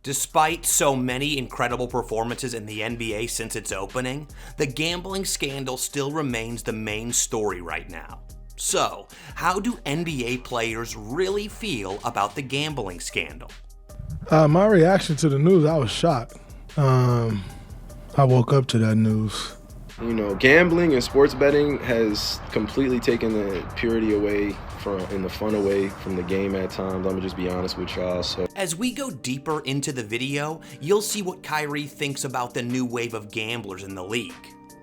Despite so many incredible performances in the NBA since its opening, the gambling scandal still remains the main story right now. So, how do NBA players really feel about the gambling scandal? My reaction to the news, I was shocked. I woke up to that news. You know, gambling and sports betting has completely taken the purity away and the fun away from the game at times. I'm gonna just be honest with y'all. So, as we go deeper into the video, you'll see what Kyrie thinks about the new wave of gamblers in the league.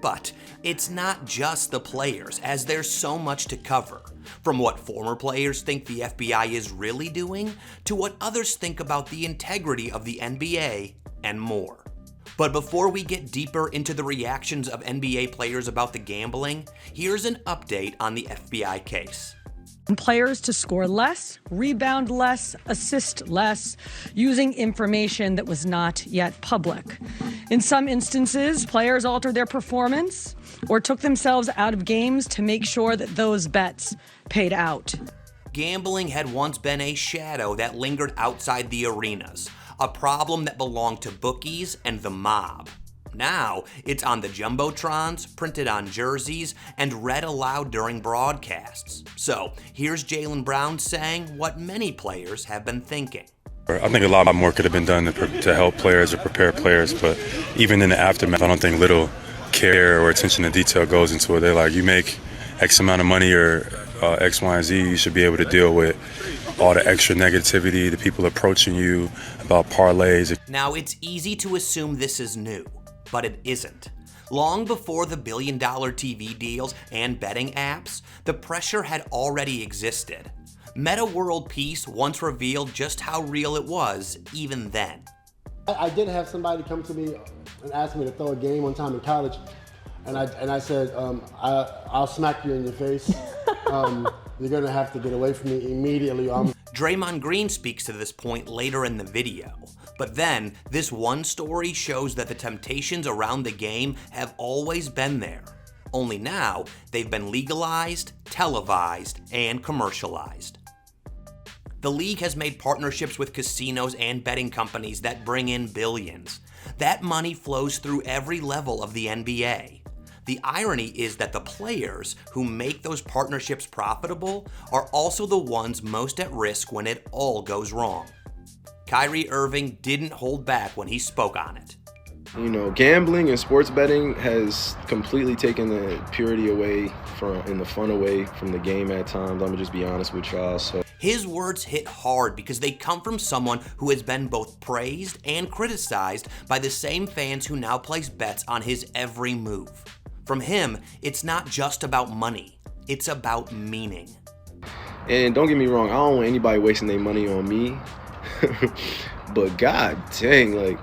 But it's not just the players, as there's so much to cover. From what former players think the FBI is really doing, to what others think about the integrity of the NBA, and more. But before we get deeper into the reactions of NBA players about the gambling, here's an update on the FBI case. Players to score less, rebound less, assist less, using information that was not yet public. In some instances, players altered their performance or took themselves out of games to make sure that those bets paid out. Gambling had once been a shadow that lingered outside the arenas, a problem that belonged to bookies and the mob. Now, it's on the jumbotrons, printed on jerseys, and read aloud during broadcasts. So, here's Jaylen Brown saying what many players have been thinking. I think a lot more could have been done to help players or prepare players, but even in the aftermath, I don't think little care or attention to detail goes into it. They're like, you make X amount of money or X, Y, and Z, you should be able to deal with all the extra negativity, the people approaching you about parlays. Now, it's easy to assume this is new. But it isn't. Long before the billion-dollar TV deals and betting apps, the pressure had already existed. Meta World Peace once revealed just how real it was even then. I did have somebody come to me and ask me to throw a game one time in college, and I said, I'll smack you in your face. You're gonna have to get away from me immediately. Draymond Green speaks to this point later in the video. But then, this one story shows that the temptations around the game have always been there. Only now, they've been legalized, televised, and commercialized. The league has made partnerships with casinos and betting companies that bring in billions. That money flows through every level of the NBA. The irony is that the players who make those partnerships profitable are also the ones most at risk when it all goes wrong. Kyrie Irving didn't hold back when he spoke on it. You know, gambling and sports betting has completely taken the purity away and the fun away from the game at times. I'm gonna just be honest with y'all. So, his words hit hard because they come from someone who has been both praised and criticized by the same fans who now place bets on his every move. From him, it's not just about money, it's about meaning. And don't get me wrong, I don't want anybody wasting their money on me. But god dang, like,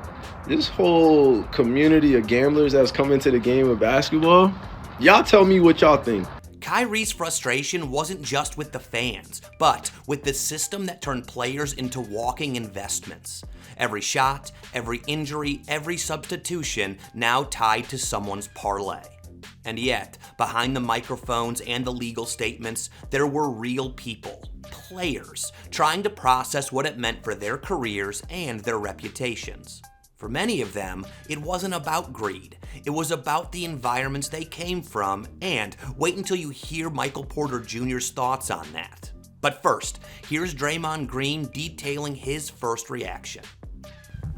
this whole community of gamblers that's come into the game of basketball, y'all tell me what y'all think. Kyrie's frustration wasn't just with the fans, but with the system that turned players into walking investments. Every shot, every injury, every substitution now tied to someone's parlay. And yet, behind the microphones and the legal statements, there were real people, players, trying to process what it meant for their careers and their reputations. For many of them, it wasn't about greed. It was about the environments they came from, and wait until you hear Michael Porter Jr.'s thoughts on that. But first, here's Draymond Green detailing his first reaction.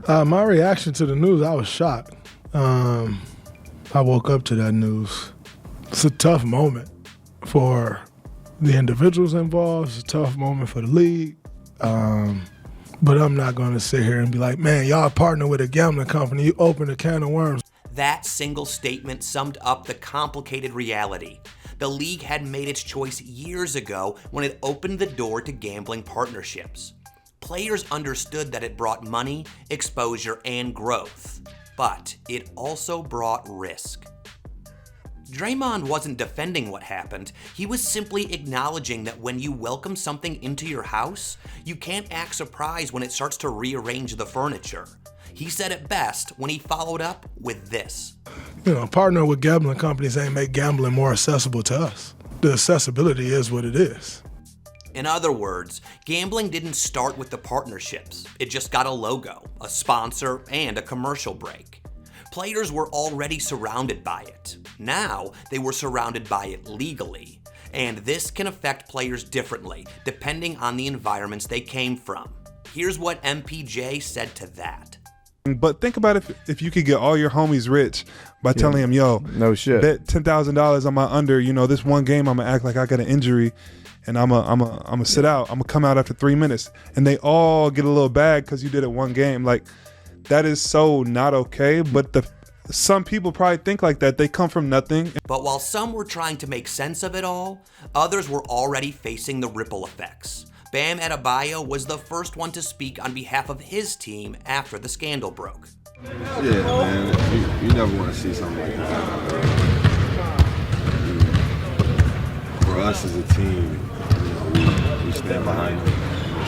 My reaction to the news, I was shocked. I woke up to that news. It's a tough moment for the individuals involved. It's a tough moment for the league. But I'm not going to sit here and be like, man, y'all partner with a gambling company. You open a can of worms. That single statement summed up the complicated reality. The league had made its choice years ago when it opened the door to gambling partnerships. Players understood that it brought money, exposure, and growth. But it also brought risk. Draymond wasn't defending what happened. He was simply acknowledging that when you welcome something into your house, you can't act surprised when it starts to rearrange the furniture. He said it best when he followed up with this. You know, partnering with gambling companies ain't make gambling more accessible to us. The accessibility is what it is. In other words, gambling didn't start with the partnerships. It just got a logo, a sponsor, and a commercial break. Players were already surrounded by it. Now they were surrounded by it legally. And this can affect players differently depending on the environments they came from. Here's what MPJ said to that. But think about if you could get all your homies rich by telling them, yo, no shit, bet $10,000 on my under, this one game I'm gonna act like I got an injury and I'm gonna sit out. I'm gonna come out after 3 minutes. And they all get a little bag because you did it one game. Like, that is so not okay. But some people probably think like that. They come from nothing. But while some were trying to make sense of it all, others were already facing the ripple effects. Bam Adebayo was the first one to speak on behalf of his team after the scandal broke. Yeah, man, you never want to see something like that. For us as a team, we stand behind them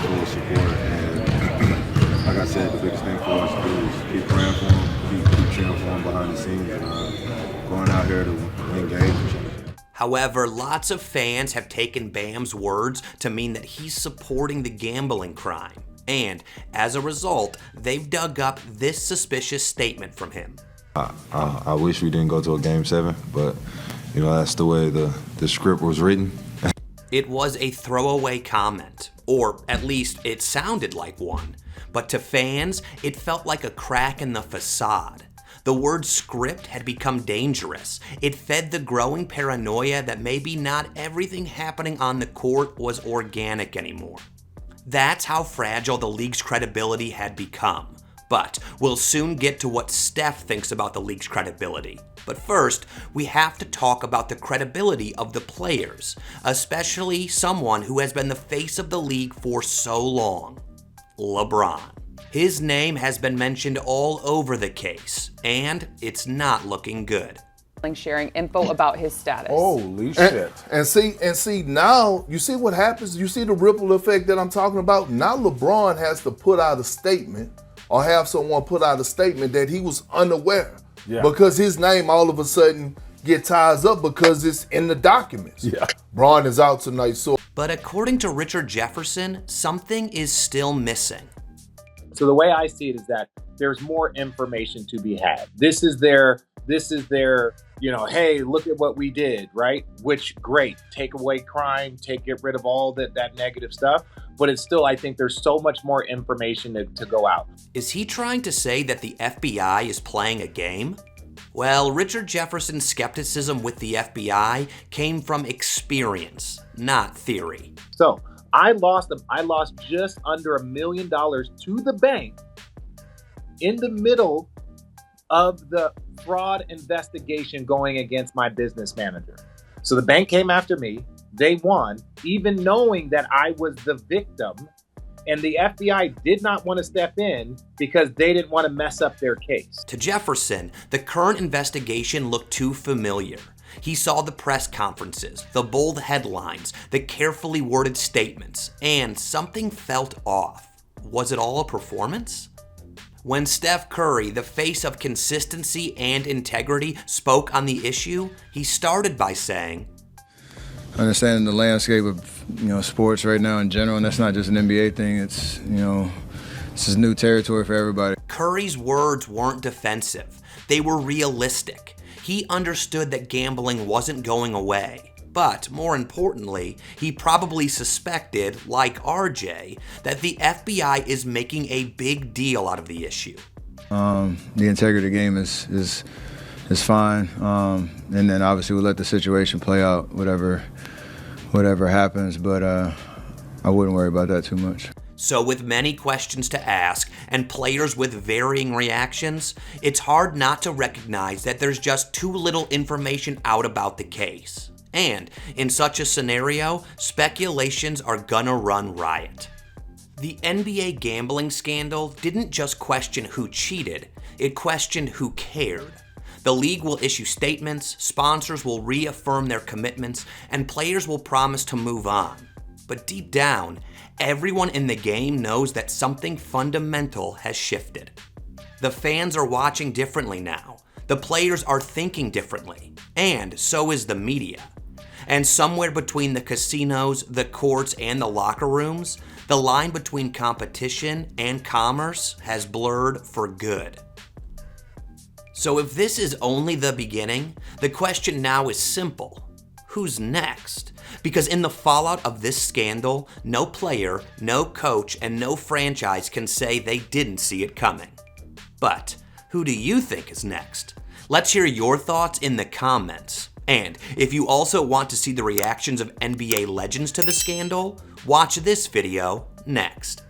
full support. And like I said, the biggest thing for us to do is keep praying for them, keep cheering for them behind the scenes, and going out here to engage with each other. However, lots of fans have taken Bam's words to mean that he's supporting the gambling crime. And as a result, they've dug up this suspicious statement from him. I wish we didn't go to a Game 7, but that's the way the script was written. It was a throwaway comment, or at least it sounded like one. But to fans, it felt like a crack in the facade. The word script had become dangerous. It fed the growing paranoia that maybe not everything happening on the court was organic anymore. That's how fragile the league's credibility had become. But we'll soon get to what Steph thinks about the league's credibility. But first, we have to talk about the credibility of the players, especially someone who has been the face of the league for so long, LeBron. His name has been mentioned all over the case, and it's not looking good. Sharing info about his status. Holy shit. And see now, you see what happens? You see the ripple effect that I'm talking about? Now LeBron has to put out a statement or have someone put out a statement that he was unaware. Yeah. Because his name all of a sudden get ties up because it's in the documents. Yeah. Bron is out tonight, so. But according to Richard Jefferson, something is still missing. So the way I see it is that there's more information to be had. This is their, hey, look at what we did, right? Which, great, take away crime, get rid of all that negative stuff. But it's still, I think there's so much more information to go out. Is he trying to say that the FBI is playing a game? Well, Richard Jefferson's skepticism with the FBI came from experience, not theory. So I lost just under $1 million to the bank in the middle of the fraud investigation going against my business manager. So the bank came after me. They won, even knowing that I was the victim. And the FBI did not want to step in because they didn't want to mess up their case. To Jefferson, the current investigation looked too familiar. He saw the press conferences, the bold headlines, the carefully worded statements, and something felt off. Was it all a performance? When Steph Curry, the face of consistency and integrity, spoke on the issue, he started by saying, understanding the landscape of sports right now in general, and that's not just an NBA thing. It's this is new territory for everybody. Curry's words weren't defensive. They were realistic. He understood that gambling wasn't going away. But more importantly, he probably suspected, like RJ, that the FBI is making a big deal out of the issue. The integrity game is fine, and then obviously we'll let the situation play out, whatever happens. But I wouldn't worry about that too much. So with many questions to ask and players with varying reactions, it's hard not to recognize that there's just too little information out about the case. And in such a scenario, speculations are gonna run riot. The NBA gambling scandal didn't just question who cheated, it questioned who cared. The league will issue statements, sponsors will reaffirm their commitments, and players will promise to move on. But deep down, everyone in the game knows that something fundamental has shifted. The fans are watching differently now. The players are thinking differently, and so is the media. And somewhere between the casinos, the courts, and the locker rooms, the line between competition and commerce has blurred for good. So if this is only the beginning, the question now is simple. Who's next? Because in the fallout of this scandal, no player, no coach, and no franchise can say they didn't see it coming. But who do you think is next? Let's hear your thoughts in the comments. And if you also want to see the reactions of NBA legends to the scandal, watch this video next.